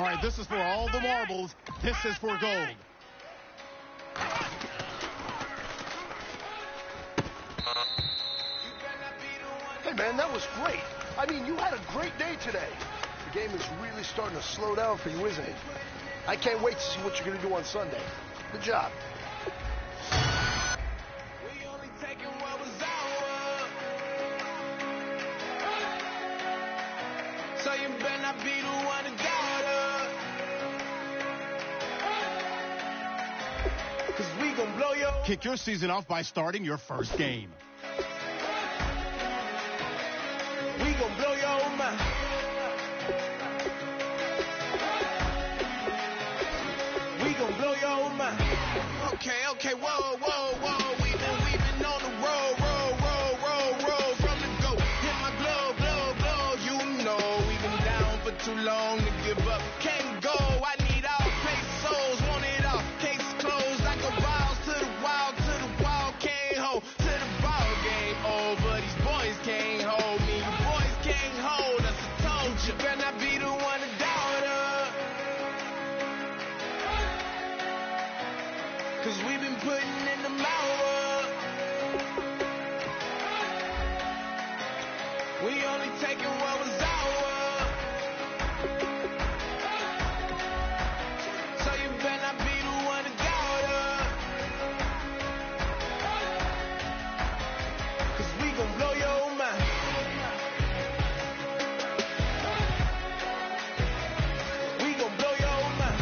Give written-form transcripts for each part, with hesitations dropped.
All right, this is for all the marbles. This is for gold. Hey, man, that was great. I mean, you had a great day today. The game is really starting to slow down for you, isn't it? I can't wait to see what you're going to do on Sunday. Good job. We only taking what was ours. So you better not be the one to doubt us. 'Cause we gon' blow your... Kick your season off by starting your first game. We gon' blow your mind. We gon' blow your mind. Okay, whoa. We been on the road. From the go. Hit my blow. You know we been down for too long to give up. Can't go. I need all pesos. Want it all. Case closed like a wild to the wild. Can't hold to the ball game over. These boys can't hold me. You boys can't hold us. I told you. Better not be the one to doubt us. 'Cause we been putting in the mouth. We only taking what was ours. So you better not be the one to doubt us. 'Cause we gon' blow your mind. We gon' blow your mind.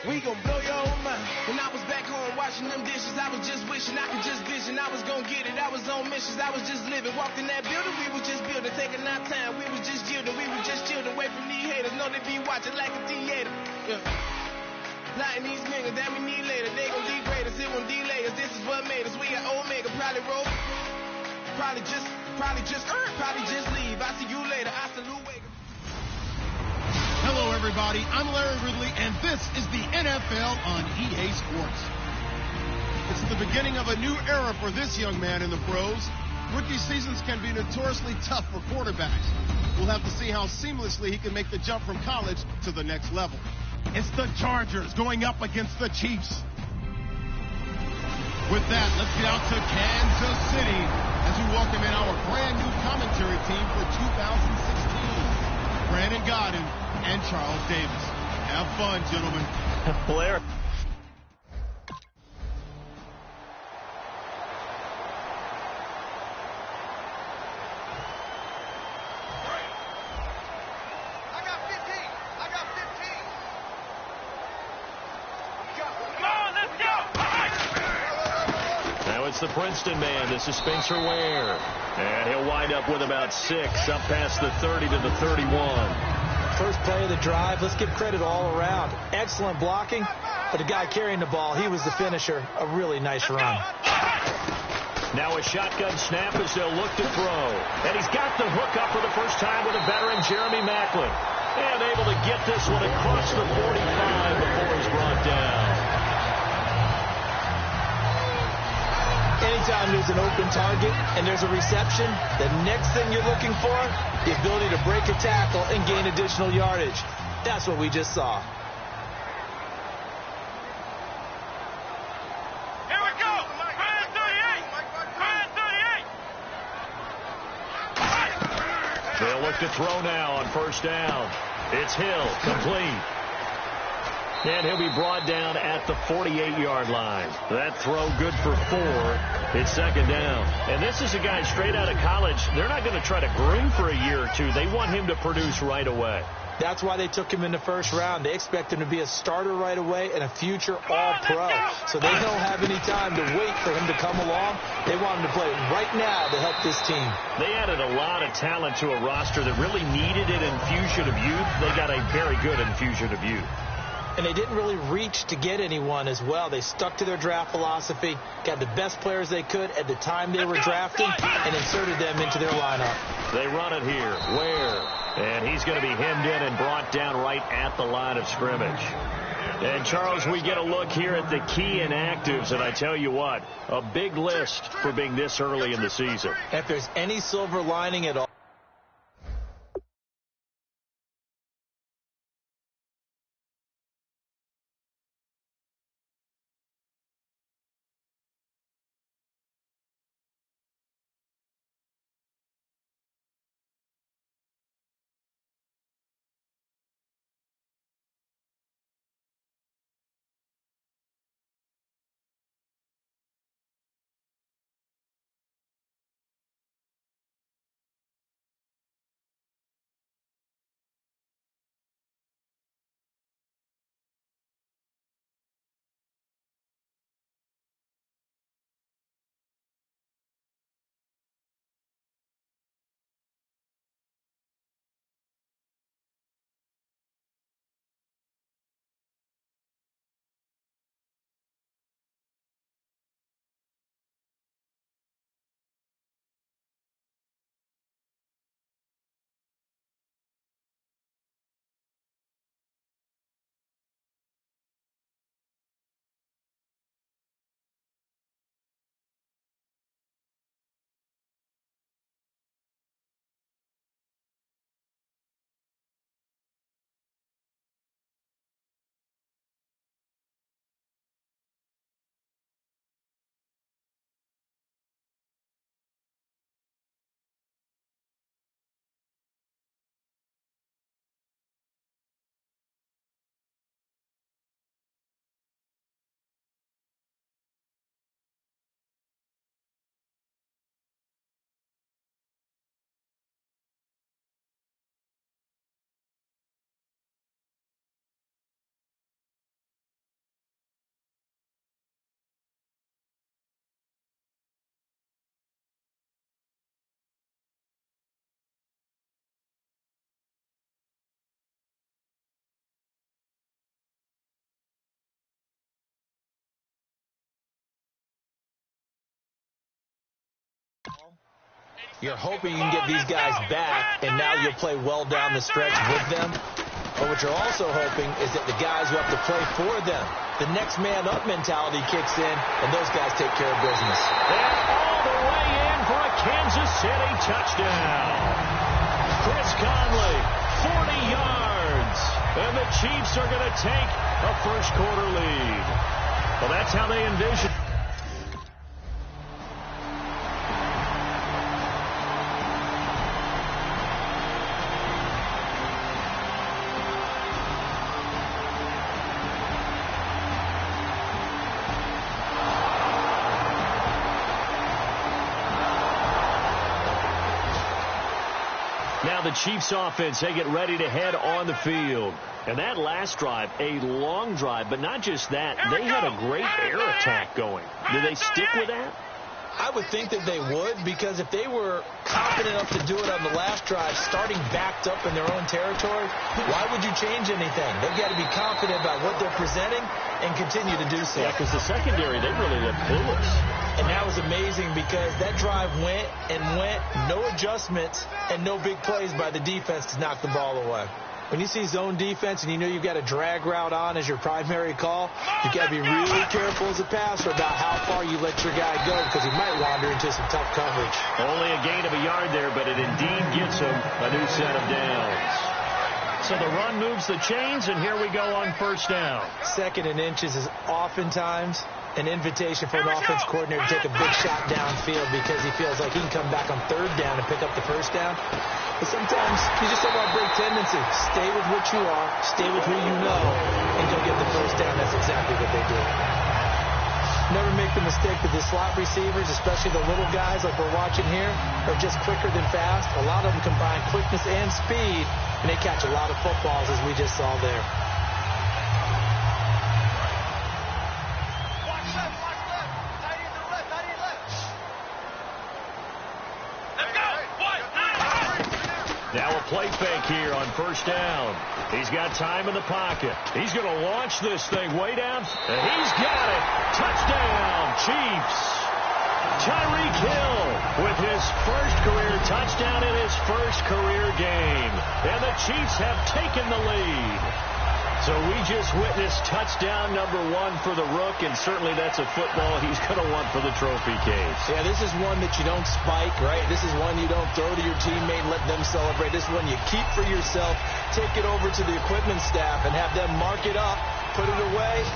We gon' blow your mind. When I was back home washing them dishes, I was just wishing I could just vision. I was gon' get it. I was on missions. I was just living. Walked in that building, we was just building. Taking our time, we was just yielding. We was just chilling away from these haters. Know they be watching like a theater. Yeah. Lighting these niggas that we need later. They gon' degrade us. It won't delay us. This is what made us. We got Omega. Probably roll. Probably just leave. I see you later. I salute Wake. Hello, everybody. I'm Larry Ridley, and this is the NFL on EA Sports. It's the beginning of a new era for this young man in the pros. Rookie seasons can be notoriously tough for quarterbacks. We'll have to see how seamlessly he can make the jump from college to the next level. It's the Chargers going up against the Chiefs. With that, let's get out to Kansas City as we welcome in our brand new commentary team for 2016. Brandon Godden and Charles Davis. Have fun, gentlemen. Blair. It's the Princeton man. This is Spencer Ware. And he'll wind up with about 6 up past the 30 to the 31. First play of the drive. Let's give credit all around. Excellent blocking. But the guy carrying the ball, he was the finisher. A really nice run. Now a shotgun snap as they'll look to throw. And he's got the hook up for the first time with a veteran, Jeremy Maclin. And able to get this one across the 45 before he's brought down. Anytime there's an open target and there's a reception, the next thing you're looking for, the ability to break a tackle and gain additional yardage. That's what we just saw. Here we go. Brand 38. They'll look to throw now on first down. It's Hill, complete. And he'll be brought down at the 48-yard line. That throw good for 4. It's second down. And this is a guy straight out of college. They're not going to try to groom for a year or two. They want him to produce right away. That's why they took him in the first round. They expect him to be a starter right away and a future all-pro. So they don't have any time to wait for him to come along. They want him to play right now to help this team. They added a lot of talent to a roster that really needed an infusion of youth. They got a very good infusion of youth. And they didn't really reach to get anyone as well. They stuck to their draft philosophy, got the best players they could at the time they were drafting, and inserted them into their lineup. They run it here. Ware. And he's going to be hemmed in and brought down right at the line of scrimmage. And, Charles, we get a look here at the key inactives, and I tell you what, a big list for being this early in the season. If there's any silver lining at all, You're hoping you can get these guys back, and now you'll play well down the stretch with them. But what you're also hoping is that the guys who have to play for them, the next man up mentality kicks in, and those guys take care of business. They're all the way in for a Kansas City touchdown. Chris Conley, 40 yards. And the Chiefs are going to take a first quarter lead. Well, that's how they envision. Now the Chiefs offense, they get ready to head on the field. And that last drive, a long drive, but not just that. They had a great air attack going. Do they stick with that? I would think that they would, because if they were confident enough to do it on the last drive, starting backed up in their own territory, why would you change anything? They've got to be confident about what they're presenting and continue to do so. Yeah, because the secondary, they really look clueless. And that was amazing because that drive went and went, no adjustments and no big plays by the defense to knock the ball away. When you see zone defense and you know you've got a drag route on as your primary call, you've got to be really careful as a passer about how far you let your guy go because he might wander into some tough coverage. Only a gain of a yard there, but it indeed gets him a new set of downs. So the run moves the chains, and here we go on first down. 2nd and inches is oftentimes an invitation for an offense coordinator to take a big shot downfield because he feels like he can come back on 3rd down and pick up the first down. But sometimes you just don't want to break tendency. Stay with what you are, stay with who you know, and go get the first down. That's exactly what they did. Never make the mistake that the slot receivers, especially the little guys like we're watching here, are just quicker than fast. A lot of them combine quickness and speed, and they catch a lot of footballs, as we just saw there. Now a play fake here on first down. He's got time in the pocket. He's going to launch this thing way down. And he's got it. Touchdown, Chiefs. Tyreek Hill with his first career touchdown in his first career game. And the Chiefs have taken the lead. So we just witnessed touchdown number 1 for the Rook, and certainly that's a football he's going to want for the trophy case. Yeah, this is one that you don't spike, right? This is one you don't throw to your teammate and let them celebrate. This is one you keep for yourself, take it over to the equipment staff, and have them mark it up, put it away.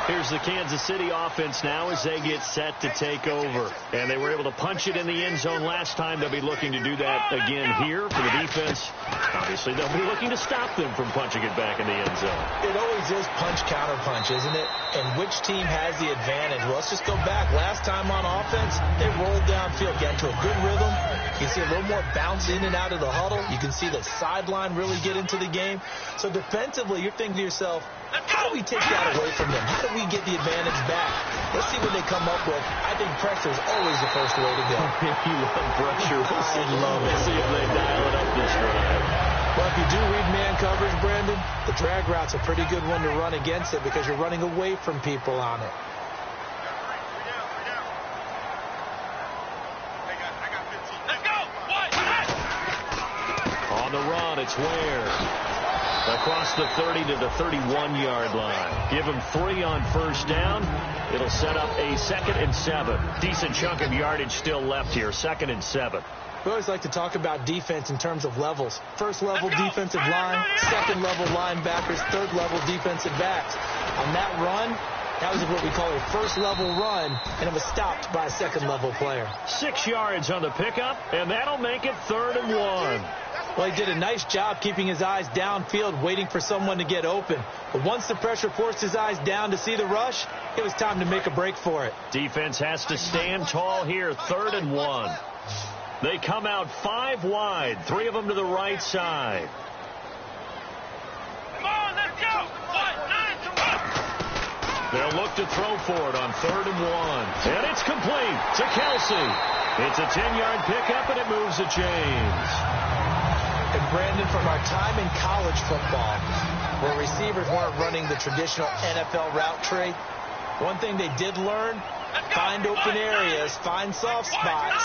Here's the Kansas City offense now as they get set to take over. And they were able to punch it in the end zone last time. They'll be looking to do that again here for the defense. Obviously, they'll be looking to stop them from punching it back in the end zone. It always is punch-counter-punch, isn't it? And which team has the advantage? Well, let's just go back. Last time on offense, they rolled downfield, got into a good rhythm. You can see a little more bounce in and out of the huddle. You can see the sideline really get into the game. So defensively, you're thinking to yourself, how do we take that away from them? How do we get the advantage back? Let's see what they come up with. I think pressure is always the first way to go. You love pressure. I love it. Let's see if they dial it up this drive. Well, if you do read man coverage, Brandon, the drag route's a pretty good one to run against it because you're running away from people on it. On the run, it's Ware. Across the 30 to the 31-yard line. Give him 3 on first down. It'll set up a 2nd and 7. Decent chunk of yardage still left here. 2nd and 7. We always like to talk about defense in terms of levels. First level defensive line, second level linebackers, third level defensive backs. On that run, that was what we call a first level run, and it was stopped by a second level player. 6 yards on the pickup, and that'll make it 3rd and 1. Well, he did a nice job keeping his eyes downfield, waiting for someone to get open. But once the pressure forced his eyes down to see the rush, it was time to make a break for it. Defense has to stand tall here, 3rd and 1. They come out 5 wide, 3 of them to the right side. Come on, let's go. 1, 9, 1. They'll look to throw for it on 3rd and 1. And it's complete to Kelsey. It's a 10-yard pickup, and it moves the chains. And Brandon, from our time in college football, where receivers weren't running the traditional NFL route tree, one thing they did learn, find open areas, find soft spots,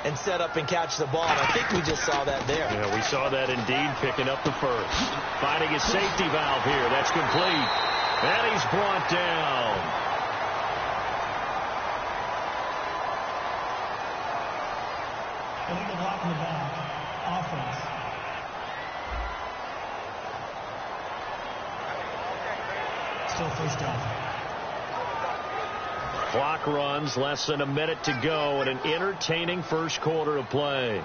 and set up and catch the ball. And I think we just saw that there. Yeah, we saw that indeed, picking up the first. Finding a safety valve here. That's complete. And he's brought down. Illegal block in the back. Offense. Still first down. Clock runs, less than a minute to go, and an entertaining first quarter of play.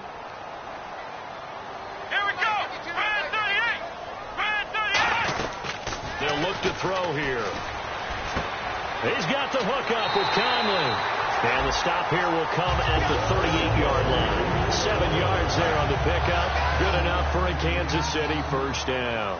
Here we go. Red 38. Red 38. They'll look to throw here. He's got the hook up with Conley. And the stop here will come at the 38-yard line. 7 yards there on the pickup. Good enough for a Kansas City first down.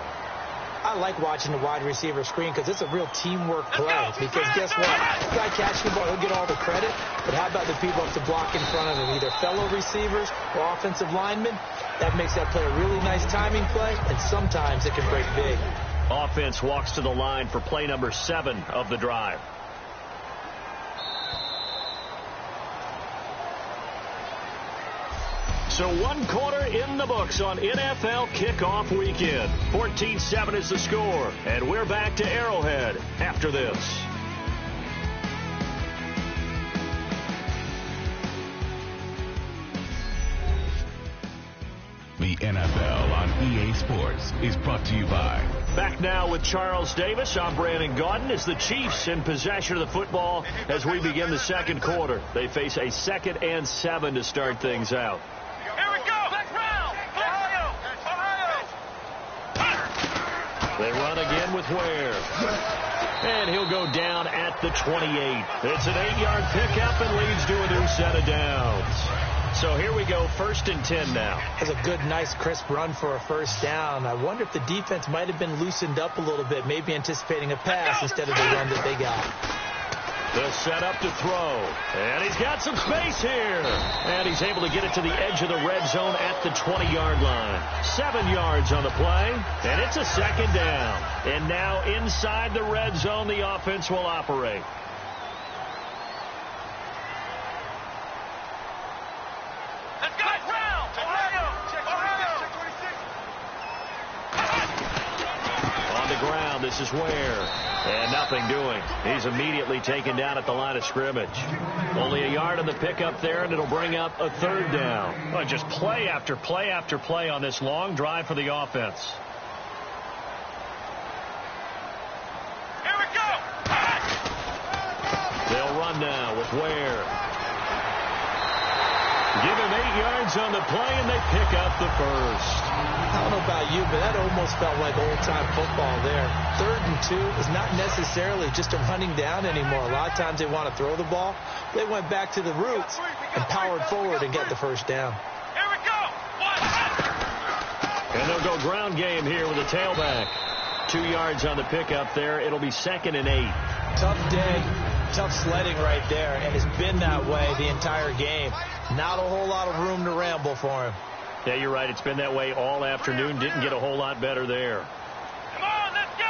I like watching the wide receiver screen because it's a real teamwork play. Because guess what? The guy catching the ball, he'll get all the credit. But how about the people up to block in front of him, either fellow receivers or offensive linemen? That makes that play a really nice timing play, and sometimes it can break big. Offense walks to the line for play number 7 of the drive. So 1 quarter in the books on NFL kickoff weekend. 14-7 is the score, and we're back to Arrowhead after this. The NFL on EA Sports is brought to you by. Back now with Charles Davis. I'm Brandon Gaudin. It's the Chiefs in possession of the football as we begin the second quarter. They face a 2nd and 7 to start things out. Here we go. Ohio. They run again with Ware. And he'll go down at the 28. It's an 8-yard pickup and leads to a new set of downs. So here we go, 1st and 10 now. That's a good, nice, crisp run for a first down. I wonder if the defense might have been loosened up a little bit, maybe anticipating a pass instead of the run that they got. They'll set up to throw. And he's got some space here. And he's able to get it to the edge of the red zone at the 20-yard line. 7 yards on the play. And it's a 2nd down. And now inside the red zone, the offense will operate. Let's go. On the ground, this is Ware. And nothing doing. He's immediately taken down at the line of scrimmage. Only a yard on the pickup there, and it'll bring up a 3rd down. Well, just play after play after play on this long drive for the offense. Here we go. They'll run now with Ware. Give him 8 yards on the play, and they pick up the first. I don't know about you, but that almost felt like old-time football there. 3rd and 2 is not necessarily just a running down anymore. A lot of times they want to throw the ball. They went back to the roots and powered forward and get the first down. Here we go. And they'll go ground game here with a tailback. 2 yards on the pickup there. It'll be 2nd and 8. Tough day, tough sledding right there, and it's been that way the entire game. Not a whole lot of room to ramble for him. Yeah, you're right. It's been that way all afternoon. Didn't get a whole lot better there. Come on, let's go.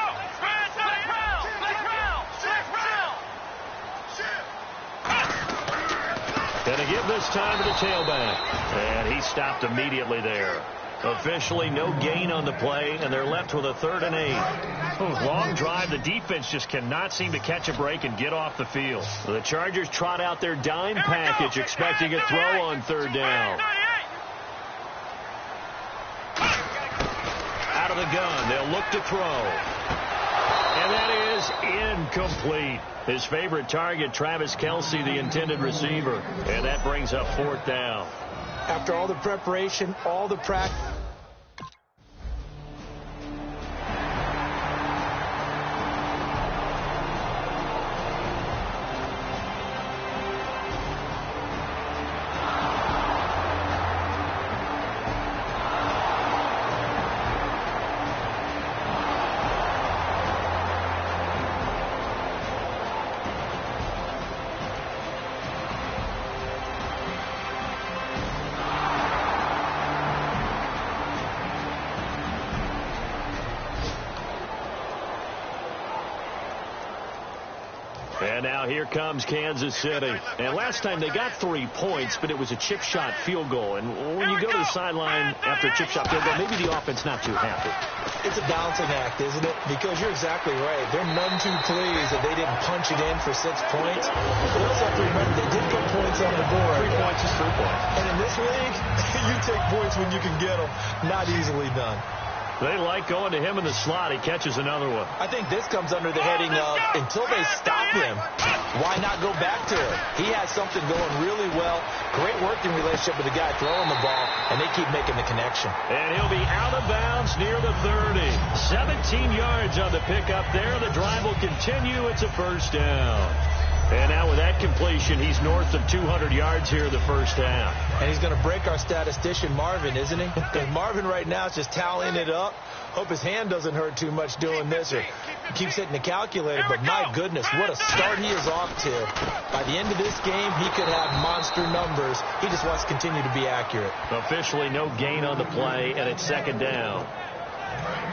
Gonna give this time to the tailback. And he stopped immediately there. Officially no gain on the play, and they're left with a 3rd and 8. Long drive. The defense just cannot seem to catch a break and get off the field. The Chargers trot out their dime package, expecting a throw on 3rd down. of the gun. They'll look to throw. And that is incomplete. His favorite target, Travis Kelce, the intended receiver. And that brings up 4th down. After all the preparation, all the practice. And now here comes Kansas City. And last time they got 3 points, but it was a chip shot field goal. And when you go to the sideline after a chip shot field goal, maybe the offense not too happy. It's a balancing act, isn't it? Because you're exactly right. They're none too pleased that they didn't punch it in for 6 points. But they also have to remember they did get points on the board. 3 points is 3 points. And in this league, you take points when you can get them. Not easily done. They like going to him in the slot. He catches another one. I think this comes under the heading of, until they stop him, why not go back to it? He has something going really well. Great working relationship with the guy throwing the ball, and they keep making the connection. And he'll be out of bounds near the 30. 17 yards on the pickup there. The drive will continue. It's a 1st down. And now with that completion, he's north of 200 yards here in the 1st half. And he's going to break our statistician, Marvin, isn't he? And Marvin right now is just tallying it up. Hope his hand doesn't hurt too much doing this, or he keeps hitting the calculator. But my goodness, what a start he is off to. By the end of this game, he could have monster numbers. He just wants to continue to be accurate. Officially no gain on the play, and it's 2nd down.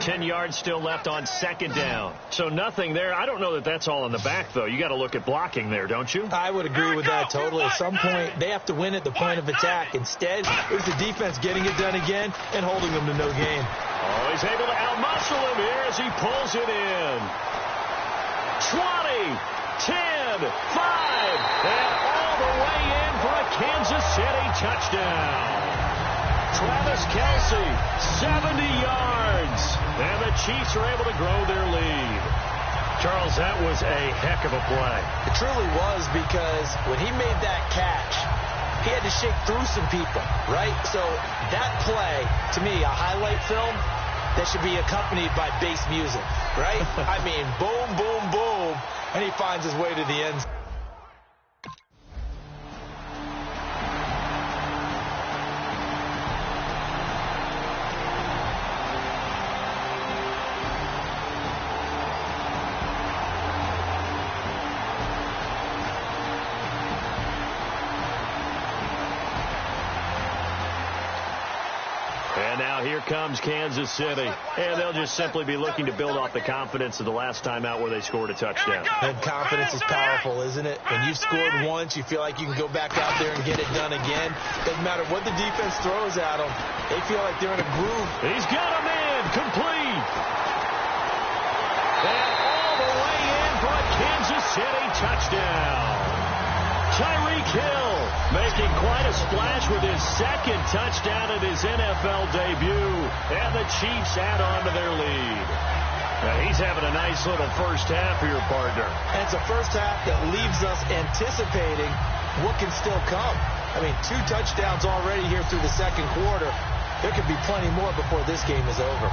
10 yards still left on 2nd down. So nothing there. I don't know that that's all in the back, though. You got to look at blocking there, don't you? I would agree with that totally. At some point, they have to win at the point of attack. Instead, it was the defense getting it done again and holding them to no gain. Oh, he's able to outmuscle him here as he pulls it in. 20, 10, 5, and all the way in for a Kansas City touchdown. Travis Kelce, 70 yards. And the Chiefs are able to grow their lead. Charles, that was a heck of a play. It truly was, because when he made that catch, he had to shake through some people, right? So that play, to me, a highlight film that should be accompanied by bass music, right? I mean, boom, boom, boom, and he finds his way to the end zone. And now here comes Kansas City. And they'll just simply be looking to build off the confidence of the last time out where they scored a touchdown. And confidence is powerful, isn't it? When you've scored once, you feel like you can go back out there and get it done again. Doesn't matter what the defense throws at them. They feel like they're in a groove. He's got him in. Complete. And all the way in for a Kansas City touchdown. Tyreek Hill making quite a splash with his 2nd touchdown at his NFL debut. And the Chiefs add on to their lead. Now he's having a nice little 1st half for your partner. And it's a 1st half that leaves us anticipating what can still come. I mean, 2 touchdowns already here through the 2nd quarter. There could be plenty more before this game is over.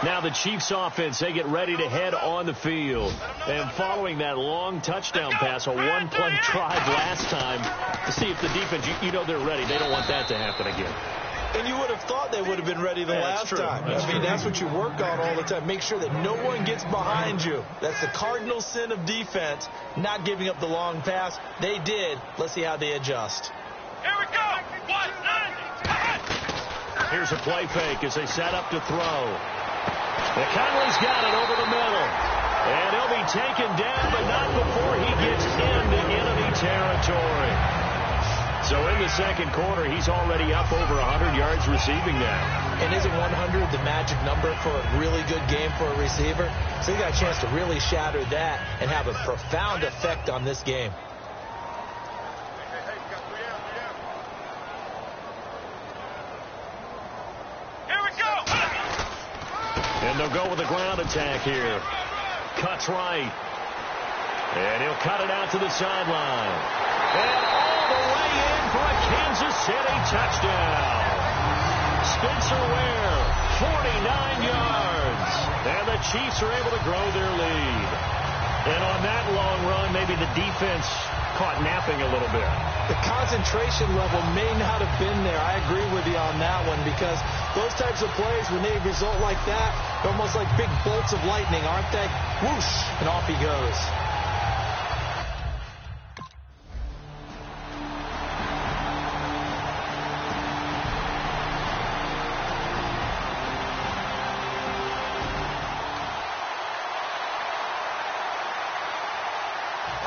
Now the Chiefs offense, they get ready to head on the field. And following that long touchdown pass, a one-play drive last time, to see if the defense, you know they're ready. They don't want that to happen again. And you would have thought they would have been ready the last time. That's what you work on all the time. Make sure that no one gets behind you. That's the cardinal sin of defense, not giving up the long pass. They did. Let's see how they adjust. Here we go. 1, 9, Here's a play fake as they set up to throw. McConley's got it over the middle. And he'll be taken down, but not before he gets into enemy territory. So in the second quarter, he's already up over 100 yards receiving now. And isn't 100 the magic number for a really good game for a receiver? So he got a chance to really shatter that and have a profound effect on this game. And they'll go with a ground attack here. Cuts right. And he'll cut it out to the sideline. And all the way in for a Kansas City touchdown. Spencer Ware, 49 yards. And the Chiefs are able to grow their lead. And on that long run, maybe the defense caught napping a little bit. The concentration level may not have been there. I agree with you on that one, because those types of plays, when they result like that, they're almost like big bolts of lightning, aren't they? Whoosh, and off he goes.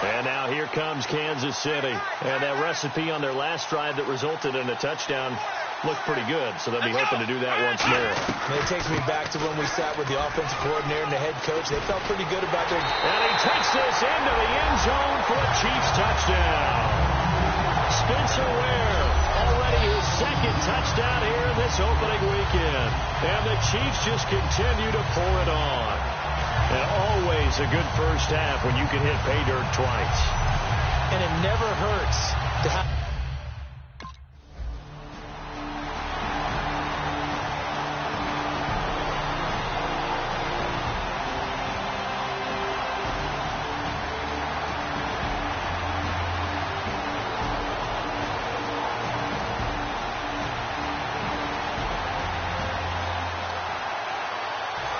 And now here comes Kansas City. And that recipe on their last drive that resulted in a touchdown looked pretty good, so they'll be hoping to do that once more. And it takes me back to when we sat with the offensive coordinator and the head coach. They felt pretty good about their... And he takes this into the end zone for a Chiefs touchdown. Spencer Ware, already his second touchdown here in this opening weekend. And the Chiefs just continue to pour it on. And always a good first half when you can hit pay dirt twice. And it never hurts to have...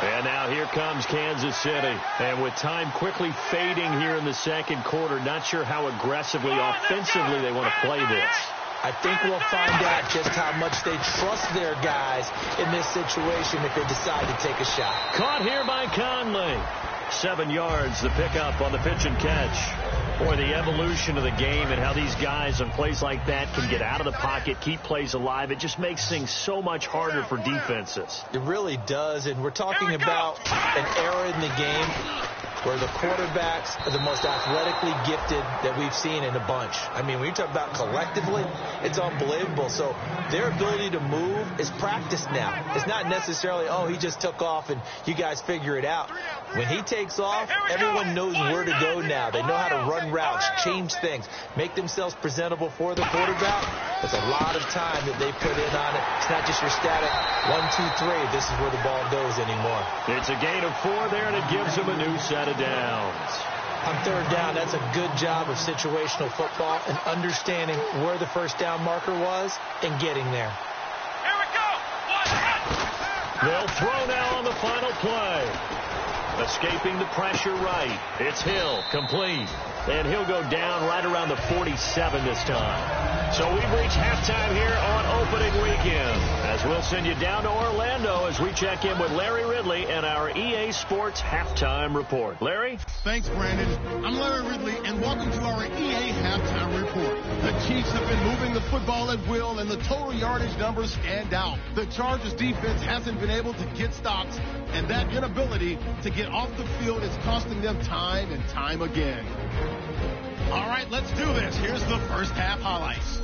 And now here comes Kansas City. And with time quickly fading here in the second quarter, not sure how aggressively, offensively they want to play this. I think we'll find out just how much they trust their guys in this situation if they decide to take a shot. Caught here by Conley. 7 yards, the pickup on the pitch and catch. Boy, the evolution of the game and how these guys on plays like that can get out of the pocket, keep plays alive, it just makes things so much harder for defenses. It really does, and we're talking about an era in the game where the quarterbacks are the most athletically gifted that we've seen in a bunch. I mean, when you talk about collectively, it's unbelievable. So their ability to move is practiced now. It's not necessarily, oh, he just took off and you guys figure it out. When he takes off, everyone knows where to go now. They know how to run routes, change things, make themselves presentable for the quarterback. There's a lot of time that they put in on it. It's not just your static 1, 2, 3. This is where the ball goes anymore. It's a gain of 4 there, and it gives them a new set of downs. On third down, that's a good job of situational football and understanding where the first down marker was and getting there. Here we go. They'll throw now on the final play. Escaping the pressure right. It's Hill, complete. And he'll go down right around the 47 this time. So we've reached halftime here on opening weekend, as we'll send you down to Orlando as we check in with Larry Ridley and our EA Sports Halftime Report. Larry? Thanks, Brandon. I'm Larry Ridley, and welcome to our EA Halftime Report. The Chiefs have been moving the football at will, and the total yardage numbers stand out. The Chargers defense hasn't been able to get stops, and that inability to get off the field is costing them time and time again. All right, let's do this. Here's the first half highlights.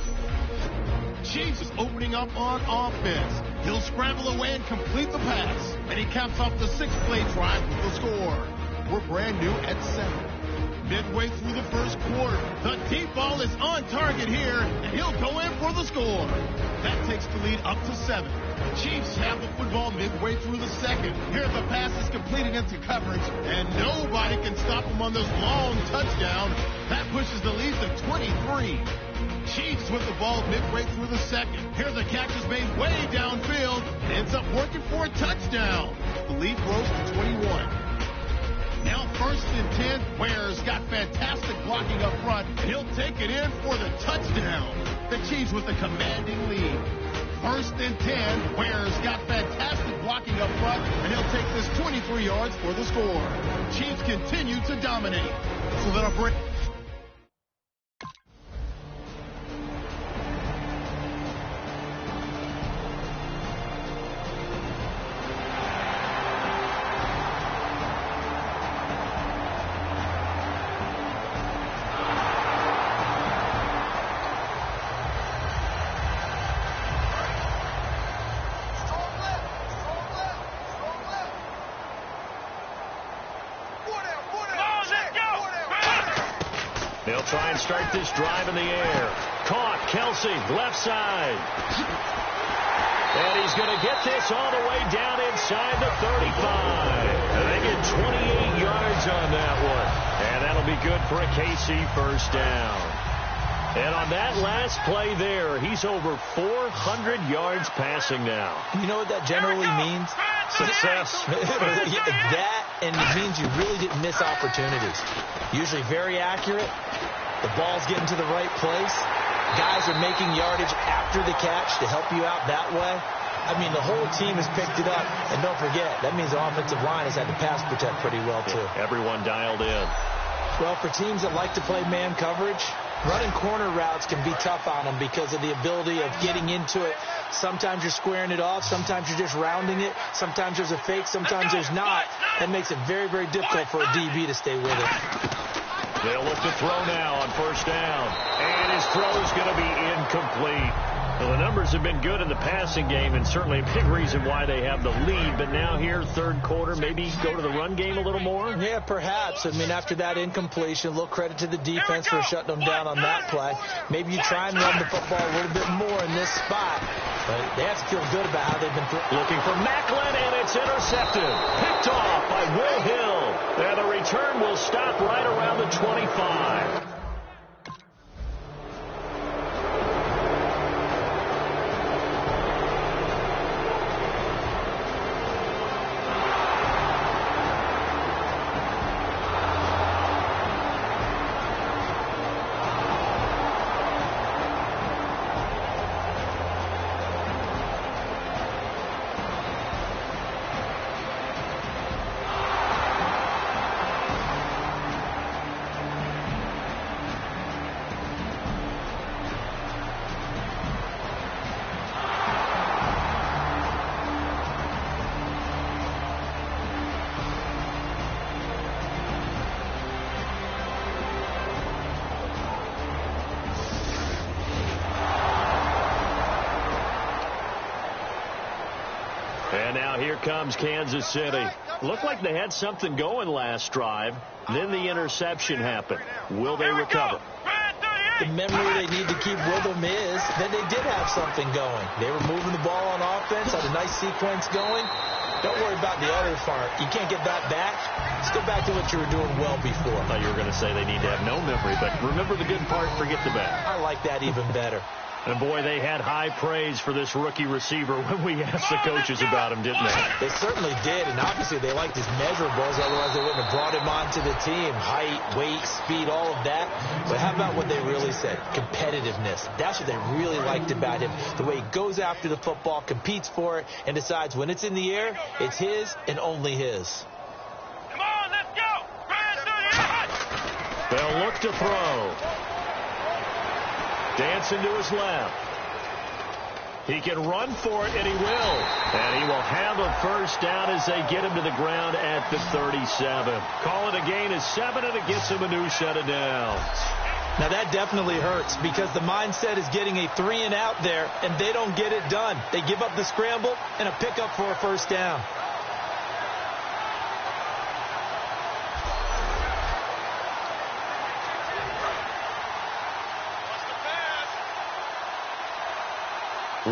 Chiefs is opening up on offense. He'll scramble away and complete the pass. And he caps off the 6-play drive with the score. We're brand new at 7. Midway through the first quarter, the deep ball is on target here, and he'll go in for the score. That takes the lead up to 7. Chiefs have the football midway through the second. Here the pass is completed into coverage, and nobody can stop them on this long touchdown. That pushes the lead to 23. Chiefs with the ball midway through the second. Here the catch is made way downfield and ends up working for a touchdown. The lead grows to 21. Now 1st and 10. Ware's got fantastic blocking up front, and he'll take it in for the touchdown. The Chiefs with the commanding lead. 1st and 10. Ware's got fantastic blocking up front, and he'll take this 23 yards for the score. Chiefs continue to dominate. So that'll bring... They'll try and start this drive in the air. Caught, Kelsey, left side. And he's going to get this all the way down inside the 35. And they get 28 yards on that one. And that'll be good for a KC first down. And on that last play there, he's over 400 yards passing now. You know what that generally means? Success. That, and it means you really didn't miss opportunities. Usually very accurate. The ball's getting to the right place. Guys are making yardage after the catch to help you out that way. I mean, the whole team has picked it up. And don't forget, that means the offensive line has had to pass protect pretty well, too. Yeah, everyone dialed in. Well, for teams that like to play man coverage, running corner routes can be tough on them because of the ability of getting into it. Sometimes you're squaring it off. Sometimes you're just rounding it. Sometimes there's a fake. Sometimes there's not. That makes it very, very difficult for a DB to stay with it. They'll look to throw now on first down. And his throw's going to be incomplete. Well, the numbers have been good in the passing game, and certainly a big reason why they have the lead. But now here, third quarter, maybe go to the run game a little more? Yeah, perhaps. I mean, after that incompletion, a little credit to the defense for shutting them down on that play. Maybe you try and run the football a little bit more in this spot. But they have to feel good about how they've been looking for Macklin, and it's intercepted. Picked off by Will Hill. And the return will stop right around the 25. And now here comes Kansas City. Looked like they had something going last drive. Then the interception happened. Will they recover? The memory they need to keep with them is that they did have something going. They were moving the ball on offense, had a nice sequence going. Don't worry about the other part. You can't get that back. Let's go back to what you were doing well before. I thought you were going to say they need to have no memory, but remember the good part, forget the bad. I like that even better. And, boy, they had high praise for this rookie receiver when we asked the coaches about him, didn't they? They certainly did, and obviously they liked his measurables, otherwise they wouldn't have brought him onto the team. Height, weight, speed, all of that. But how about what they really said? Competitiveness. That's what they really liked about him. The way he goes after the football, competes for it, and decides when it's in the air, it's his and only his. Come on, let's go. They'll look to throw. Dancing to his left. He can run for it, and he will. And he will have a first down as they get him to the ground at the 37. Call it a gain of 7, and it gets him a new set of downs. Now, that definitely hurts because the mindset is getting a 3-and-out there, and they don't get it done. They give up the scramble and a pickup for a first down.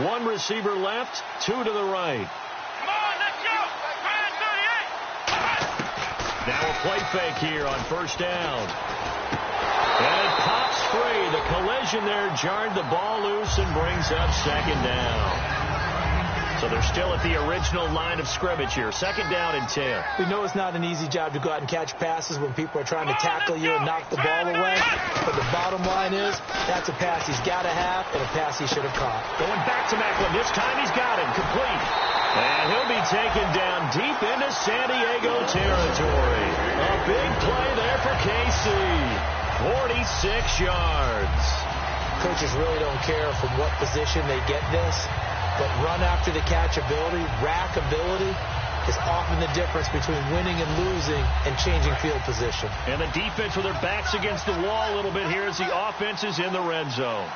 One receiver left, two to the right. Come on, let's go. Now a play fake here on first down. And it pops free. The collision there jarred the ball loose and brings up second down. So they're still at the original line of scrimmage here. Second down and 10. We know it's not an easy job to go out and catch passes when people are trying to tackle you and knock the ball away. But the bottom line is, that's a pass he's got to have and a pass he should have caught. Going back to Macklin. This time he's got it. Complete. And he'll be taken down deep into San Diego territory. A big play there for KC. 46 yards. Coaches really don't care from what position they get this. But run after the catch ability, rack ability, is often the difference between winning and losing and changing field position. And the defense with their backs against the wall a little bit here as the offense is in the red zone.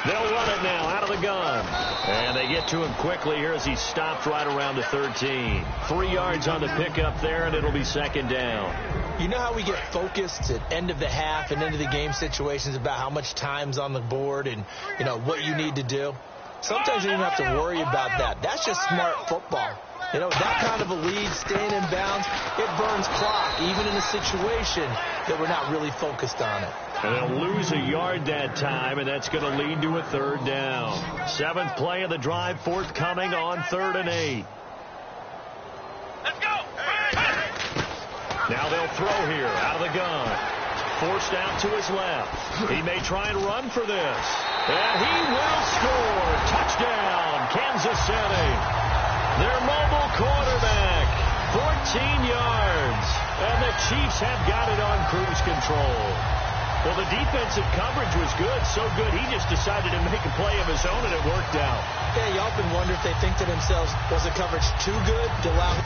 They'll run it now out of the gun. And they get to him quickly here as he stopped right around the 13. 3 yards on the pickup there, and it'll be second down. You know how we get focused at end of the half and end of the game situations about how much time's on the board and, you know, what you need to do? Sometimes you don't have to worry about that. That's just smart football. You know, that kind of a lead, staying in bounds, it burns clock, even in a situation that we're not really focused on it. And they'll lose a yard that time, and that's going to lead to a third down. 7th play of the drive forthcoming on 3rd and 8. Let's go. Now they'll throw here out of the gun. Forced out to his left. He may try and run for this. And he will score. Touchdown, Kansas City. Their mobile quarterback, 14 yards. And the Chiefs have got it on cruise control. Well, the defensive coverage was good, so good he just decided to make a play of his own, and it worked out. Yeah, you often wonder if they think to themselves, was the coverage too good to allow him?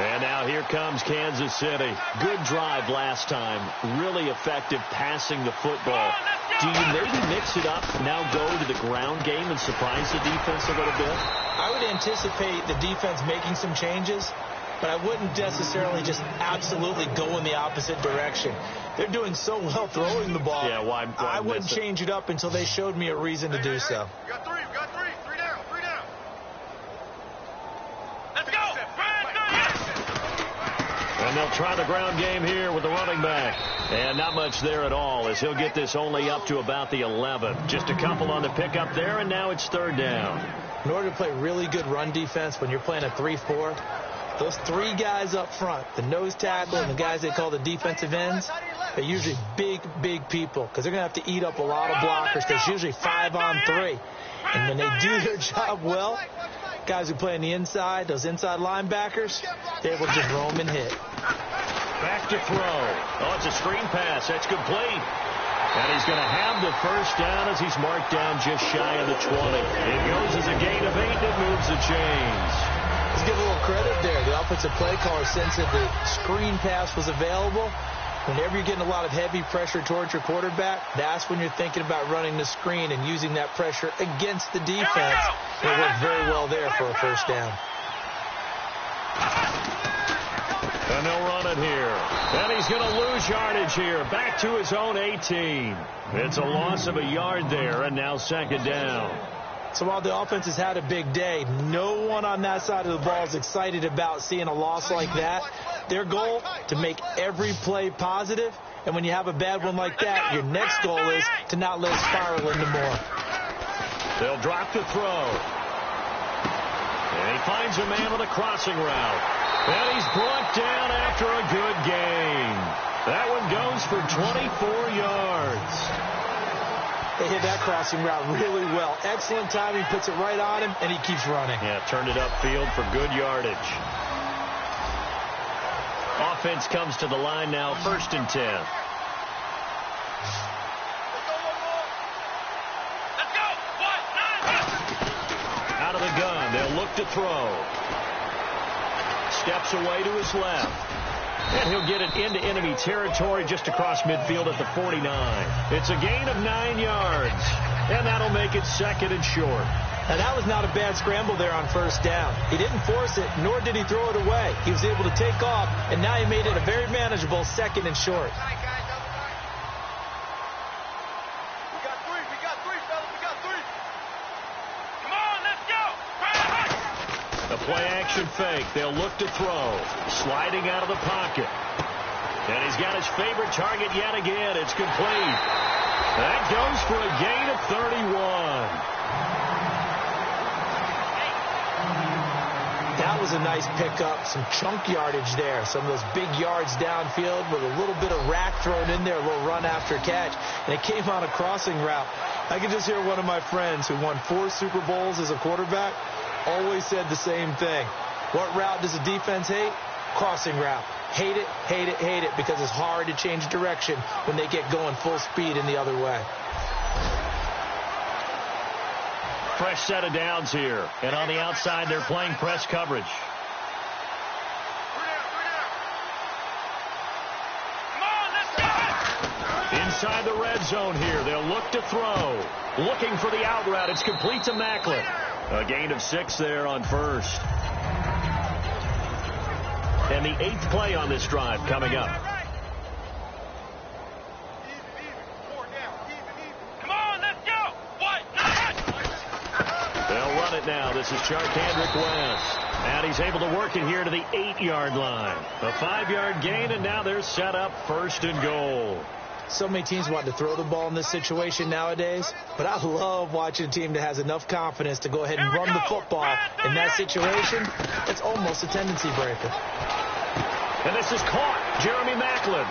And now here comes Kansas City. Good drive last time. Really effective passing the football. Do you maybe mix it up, now go to the ground game and surprise the defense a little bit? I would anticipate the defense making some changes, but I wouldn't necessarily just absolutely go in the opposite direction. They're doing so well throwing the ball. Yeah, why I wouldn't change it up until they showed me a reason to do so. We got three. Three down. Let's go. And they'll try the ground game here with the running back. And not much there at all as he'll get this only up to about the 11. Just a couple on the pickup there, and now it's 3rd down. In order to play really good run defense when you're playing a 3-4, those 3 guys up front, the nose tackle and the guys they call the defensive ends, they're usually big people because they're going to have to eat up a lot of blockers. There's usually 5 on 3. And when they do their job well, guys who play on the inside, those inside linebackers, they're able to just roam and hit. Back to throw. Oh, it's a screen pass. That's complete. And he's going to have the first down as he's marked down just shy of the 20. It goes as a gain of 8 that moves the chains. Let's give a little credit there. The offensive play caller sensed that the screen pass was available. Whenever you're getting a lot of heavy pressure towards your quarterback, that's when you're thinking about running the screen and using that pressure against the defense. It worked very well there for a first down. And they'll run it here. And he's going to lose yardage here. Back to his own 18. It's a loss of a yard there, and now 2nd down. So while the offense has had a big day, no one on that side of the ball is excited about seeing a loss like that. Their goal, to make every play positive. And when you have a bad one like that, your next goal is to not let it spiral into more. They'll drop the throw. And he finds a man with a crossing route. And he's brought down after a good gain. That one goes for 24 yards. They hit that crossing route really well. Excellent timing, puts it right on him, and he keeps running. Yeah, turned it upfield for good yardage. offense comes to the line now, 1st and 10. Let's go. 1, 9, Out of the gun, they'll look to throw. Steps away to his left. And he'll get it into enemy territory just across midfield at the 49. It's a gain of 9 yards. And that'll make it 2nd and short. Now, that was not a bad scramble there on 1st down. He didn't force it, nor did he throw it away. He was able to take off, and now he made it a very manageable 2nd and short. We got 3, fellas. We got 3. Come on, let's go. A play-action fake. They'll look to throw. Sliding out of the pocket. And he's got his favorite target yet again. It's complete. That goes for a gain of 31. That was a nice pickup, some chunk yardage there. Some of those big yards downfield with a little bit of rack thrown in there, a little run after catch. And it came on a crossing route. I can just hear one of my friends who won 4 Super Bowls as a quarterback always said the same thing. What route does the defense hate? Crossing route. Hate it, hate it, hate it, because it's hard to change direction when they get going full speed in the other way. Fresh set of downs here. And on the outside, they're playing press coverage. Come on, let's go. Inside the red zone here, they'll look to throw. Looking for the out route. It's complete to Macklin. A gain of 6 there on 1st. And the 8th play on this drive coming up. Come on, let's go. 1, 9. They'll run it now. This is Charkandrick West. And he's able to work it here to the 8-yard line. A 5-yard gain, and now they're set up 1st and goal. So many teams want to throw the ball in this situation nowadays, but I love watching a team that has enough confidence to go ahead and run the football. In that situation, it's almost a tendency breaker. And this is caught. Jeremy Macklin.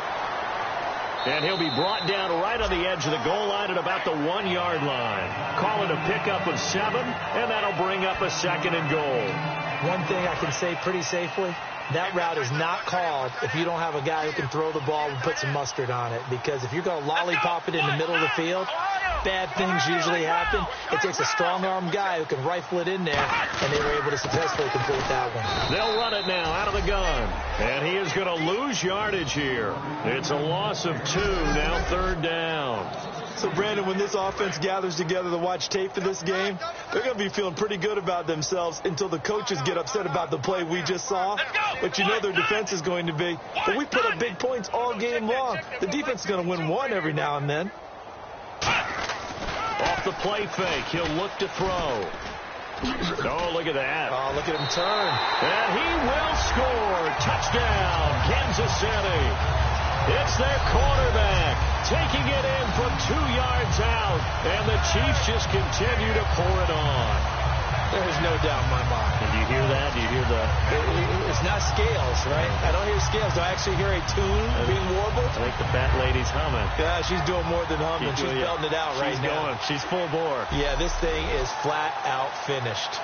And he'll be brought down right on the edge of the goal line at about the 1-yard line. Call it a pickup of 7, and that'll bring up a 2nd and goal. One thing I can say pretty safely, that route is not called if you don't have a guy who can throw the ball and put some mustard on it. Because if you're going to lollipop it in the middle of the field, bad things usually happen. It takes a strong-arm guy who can rifle it in there, and they were able to successfully complete that one. They'll run it now out of the gun. And he is going to lose yardage here. It's a loss of 2, now 3rd down. So, Brandon, when this offense gathers together to watch tape for this game, they're going to be feeling pretty good about themselves until the coaches get upset about the play we just saw. But you know their defense is going to be, but we put up big points all game long. The defense is going to win one every now and then. Off the play fake, he'll look to throw. Oh, look at that. Oh, look at him turn. And he will score. Touchdown, Kansas City. It's their quarterback taking it in from 2 yards out. And the Chiefs just continue to pour it on. There's no doubt in my mind. And do you hear that? Do you hear the... It's not scales, right? I don't hear scales. Do I actually hear a tune being warbled? I think the fat lady's humming. Yeah, she's doing more than humming. She's belting it out right now. She's full bore. Yeah, this thing is flat out finished.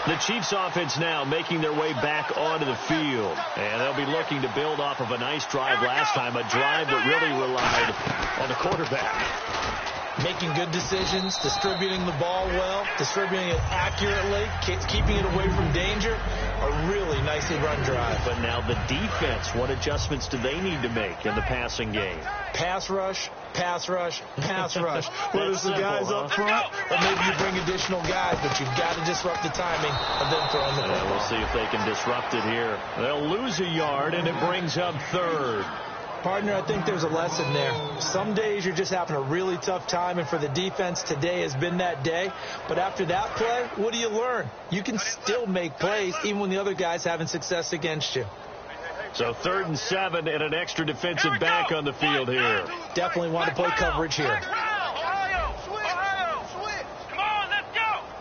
The Chiefs offense now making their way back onto the field. And they'll be looking to build off of a nice drive last time, a drive that really relied on the quarterback. Making good decisions, distributing the ball well, distributing it accurately, keeping it away from danger. A really nicely run drive. But now the defense, what adjustments do they need to make in the passing game? Pass rush, pass rush, pass rush. Whether it's the guys up front or maybe you bring additional guys, but you've got to disrupt the timing of them throwing the football. We'll see if they can disrupt it here. They'll lose a yard, and it brings up 3rd. Partner, I think there's a lesson there. Some days you're just having a really tough time, and for the defense, today has been that day. But after that play, what do you learn? You can still make plays even when the other guy's having success against you. So 3rd and 7 and an extra defensive back on the field here. Definitely want to play coverage here.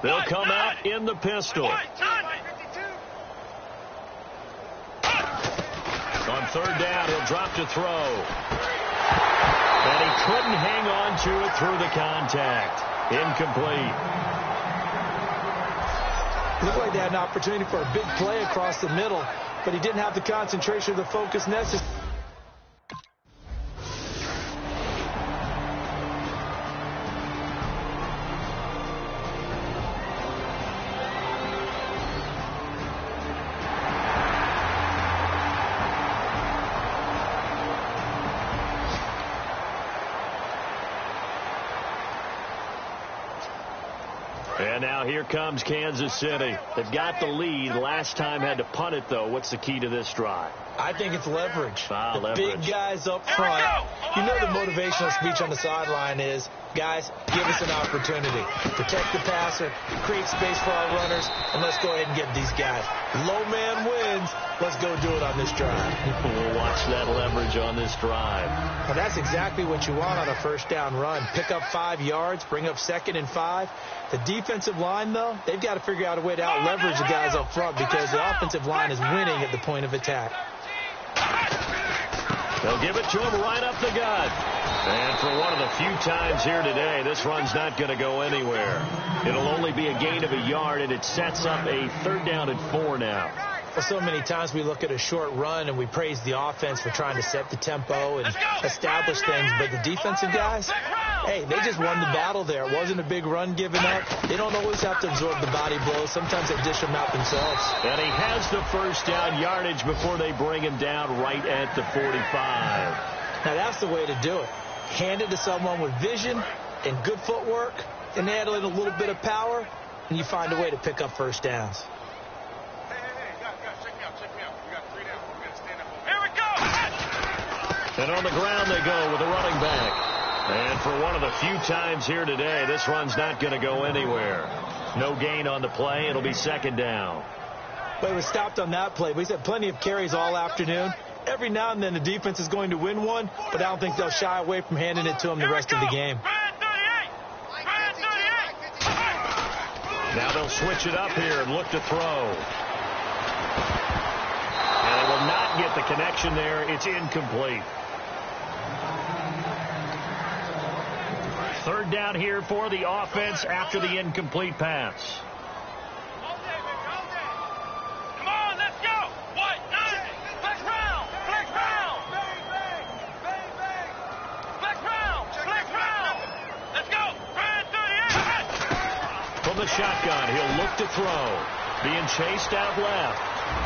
They'll come out in the pistol. On 3rd down, he'll drop to throw. And he couldn't hang on to it through the contact. Incomplete. Looked like they had an opportunity for a big play across the middle, but he didn't have the concentration or the focus necessary. And now here comes Kansas City. They've got the lead. Last time had to punt it, though. What's the key to this drive? I think it's leverage. Leverage. Big guys up front. You know the motivational speech on the sideline is, guys, give us an opportunity. Protect the passer, create space for our runners, and let's go ahead and get these guys. Low man wins. Let's go do it on this drive. We'll watch that leverage on this drive. Well, that's exactly what you want on a 1st down run. Pick up 5 yards, bring up 2nd and 5. The defensive line, though, they've got to figure out a way to out-leverage the guys up front because the offensive line is winning at the point of attack. They'll give it to him right up the gut. And for one of the few times here today, this run's not going to go anywhere. It'll only be a gain of a yard, and it sets up a 3rd down and 4 now. Well, so many times we look at a short run and we praise the offense for trying to set the tempo and establish things, but the defensive guys, hey, they just won the battle there. It wasn't a big run given up. They don't always have to absorb the body blows. Sometimes they dish them out themselves. And he has the 1st down yardage before they bring him down right at the 45. Now, that's the way to do it. Hand it to someone with vision and good footwork and add in a little bit of power, and you find a way to pick up 1st downs. And on the ground they go with a running back. And for one of the few times here today, this run's not going to go anywhere. No gain on the play. It'll be 2nd down. But it was stopped on that play. We've had plenty of carries all afternoon. Every now and then the defense is going to win one, but I don't think they'll shy away from handing it to them the rest of the game. Now they'll switch it up here and look to throw. And they will not get the connection there. It's incomplete. 3rd down here for the offense after the incomplete pass. Come on, let's go. What? Flex round. Flex round. Flex round. Flex round. Let's go. Run 38. From the shotgun, he'll look to throw. Being chased out left.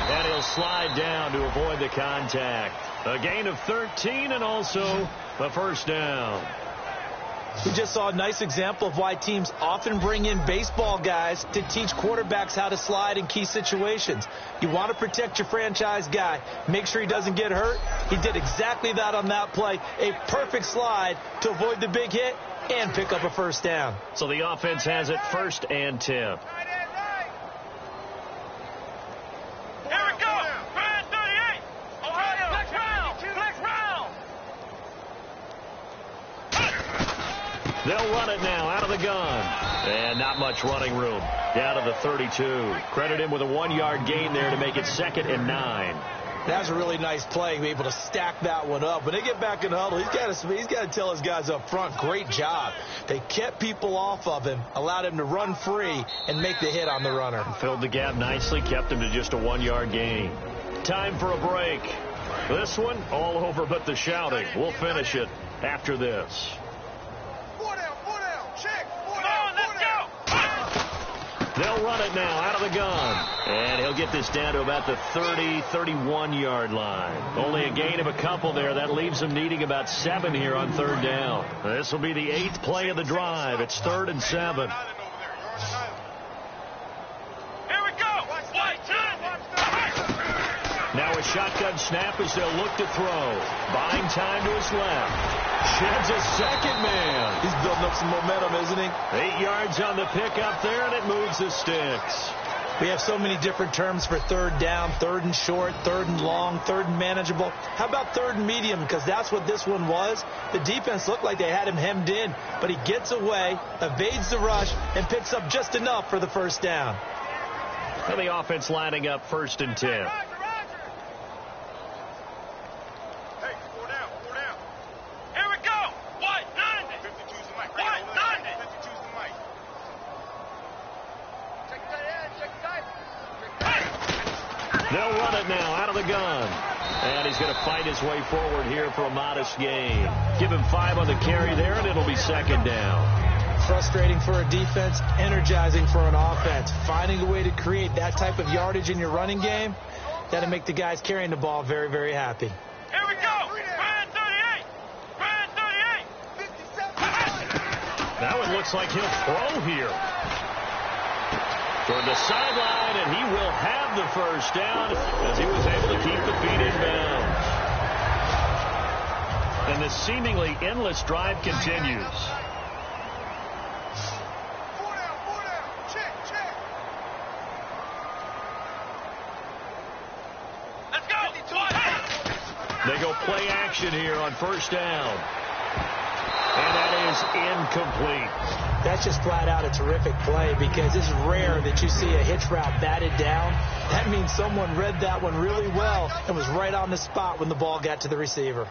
And he'll slide down to avoid the contact. A gain of 13 and also a 1st down. We just saw a nice example of why teams often bring in baseball guys to teach quarterbacks how to slide in key situations. You want to protect your franchise guy. Make sure he doesn't get hurt. He did exactly that on that play. A perfect slide to avoid the big hit and pick up a 1st down. So the offense has it 1st and 10. They'll run it now out of the gun. And not much running room. Down to the 32. Credit him with a 1-yard gain there to make it 2nd and 9. That was a really nice play, be able to stack that one up. When they get back in the huddle, he's got to tell his guys up front, great job. They kept people off of him, allowed him to run free and make the hit on the runner. Filled the gap nicely, kept him to just a 1-yard gain. Time for a break. This one, all over but the shouting. We'll finish it after this. They'll run it now out of the gun. And he'll get this down to about the 30, 31-yard line. Only a gain of a couple there. That leaves them needing about 7 here on 3rd down. This will be the 8th play of the drive. It's 3rd and 7. Here we go. Now a shotgun snap as they'll look to throw. Buying time to his left. Sheds a 2nd man. He's building up some momentum, isn't he? 8 yards on the pickup there, and it moves the sticks. We have so many different terms for third down, third and short, third and long, third and manageable. How about third and medium? Because that's what this one was. The defense looked like they had him hemmed in, but he gets away, evades the rush, and picks up just enough for the first down. And the offense lining up 1st and 10. Hey, 4 down, 4 down. Here we go. White, 90. 52's the mic. White, 90. 52's the mic. Check the tight end, check the tight end. They'll run it now out of the gun. And he's going to fight his way forward here for a modest gain. Give him 5 on the carry there, and it'll be 2nd down. Frustrating for a defense, energizing for an offense. Finding a way to create that type of yardage in your running game, that'll make the guys carrying the ball very, very happy. Here we go. Brand 38. Brand 38. 57. Now it looks like he'll throw here. Toward the sideline, and he will have the first down as he was able to keep the feet in bounds. And the seemingly endless drive continues. 4 down, 4 down. Check, check. Let's go. 52. They go play action here on 1st down. And that is incomplete. That's just flat out a terrific play because it's rare that you see a hitch route batted down. That means someone read that one really well and was right on the spot when the ball got to the receiver.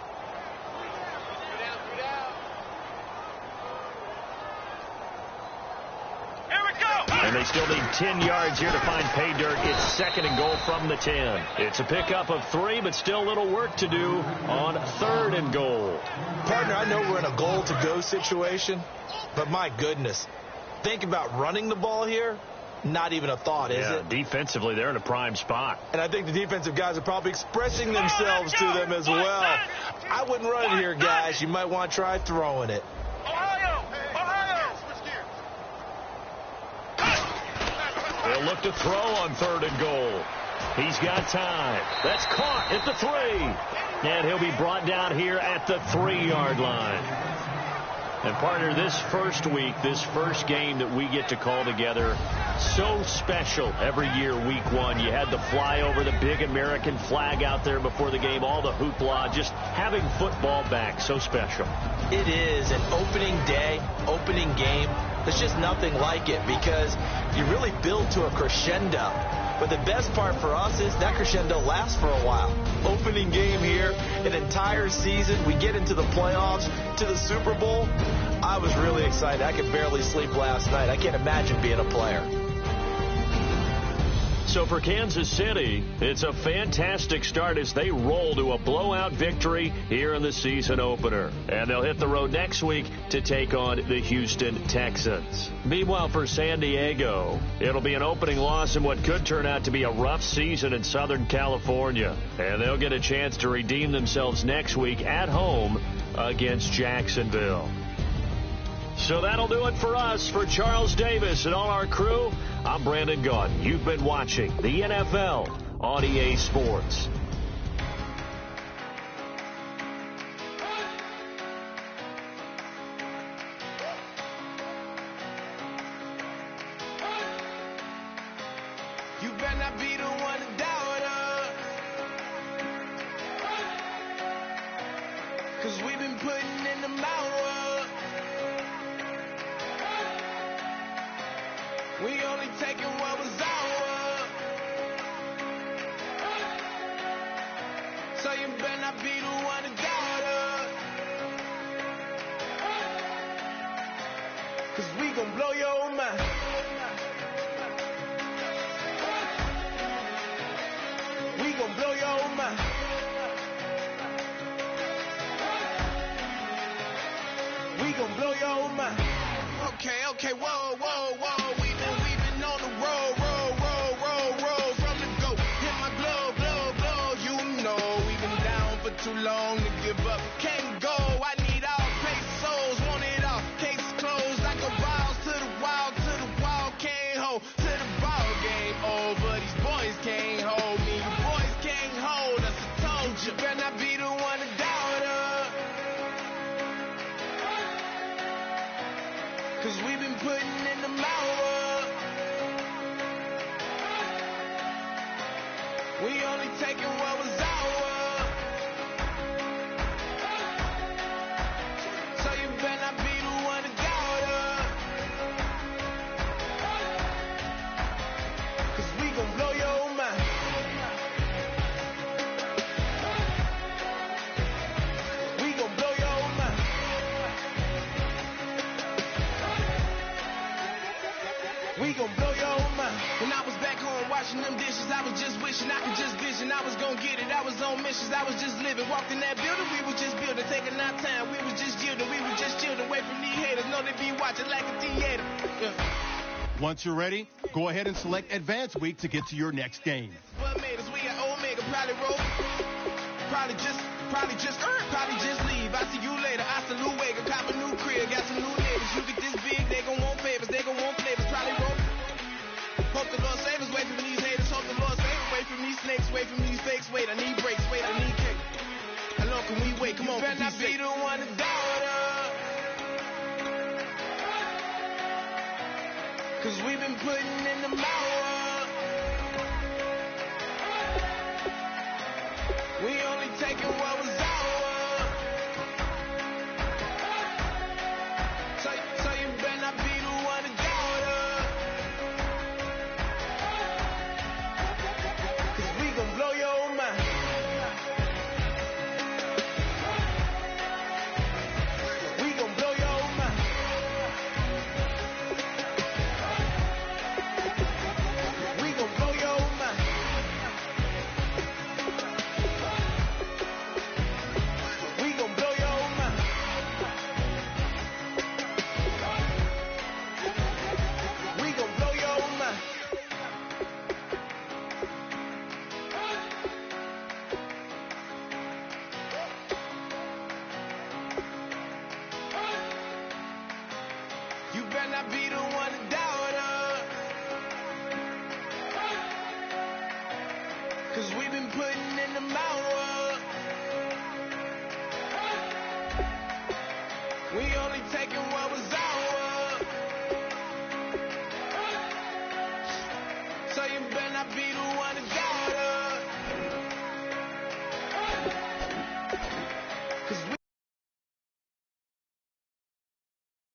Here we go. And they still need 10 yards here to find pay dirt. It's 2nd and goal from the 10. It's a pickup of 3, but still little work to do on 3rd and goal. Partner, I know we're in a goal-to-go situation, but my goodness, think about running the ball here. Not even a thought, is it? Defensively, they're in a prime spot. And I think the defensive guys are probably expressing themselves to them as well. I wouldn't run it here, guys. You might want to try throwing it. Ohio. Ohio. Switch gears. They'll look to throw on 3rd and goal. He's got time. That's caught at the 3. And he'll be brought down here at the 3-yard line. And, partner, this first week, this first game that we get to call together, so special every year, week 1. You had the flyover, the big American flag out there before the game, all the hoopla, just having football back, so special. It is an opening day, opening game. There's just nothing like it because you really build to a crescendo. But the best part for us is that crescendo lasts for a while. Opening game here, an entire season. We get into the playoffs, to the Super Bowl. I was really excited. I could barely sleep last night. I can't imagine being a player. So for Kansas City, it's a fantastic start as they roll to a blowout victory here in the season opener. And they'll hit the road next week to take on the Houston Texans. Meanwhile, for San Diego, it'll be an opening loss in what could turn out to be a rough season in Southern California. And they'll get a chance to redeem themselves next week at home against Jacksonville. So that'll do it for us. For Charles Davis and all our crew, I'm Brandon Gaudin. You've been watching the NFL on EA Sports. You better not be the one to doubt us. 'Cause we've been putting in the mouth. We only taking what was ours. So you better not be the one to doubt us. 'Cause we gon' blow your mind. We gon' blow your mind. We gon' blow your mind. Okay, whoa, whoa, whoa. We've been on the road from the go. Hit my blow. You know we've been down for too long to give up. Can't go. I need all pesos. Want it all. Case closed like a balls to the wall. Can't hold to the ball game over. These boys can't hold me. You boys can't hold us. I told you. Better not be the one to doubt us. 'Cause we've been putting in the mouth. taking what was ours. So you better not be the one to doubt us. 'Cause we gon' blow your mind. We gon' blow your mind. We gon' blow your mind. When I was back home washing them dishes, I was just wishing I could just vision. I was gon' get it. I was on missions. I was just living. Walked in that building, we was just building, taking our time. We was just yielding. We was just chilling. Away from these haters. Know they be watching like a theater. Yeah. Once you're ready, go ahead and select Advance Week to get to your next game. What made us? We got Omega, probably roll. Probably just leave. I see you later. I salute Wake. Cop a new crib, got some new neighbors. You get this big, they gon' want favors. They gon' want flavors. Probably roll. Hope the Lord save us. Wait for these haters. Hope the Lord save us. Wait for these snakes. Wait for these fakes. Wait, I need breaks. Wait, I need cake. How long can we wait? Come on, better not be the one to doubt us. 'Cause we've been putting in the hours. We only taking what was ours. So you better not be the one to doubt us. 'Cause we gon' blow your mind. We gon' blow your mind. We gon' blow your mind. We gon' blow your mind. We gon' blow your mind. You better not be the one to doubt us. 'Cause we've been putting in the hours.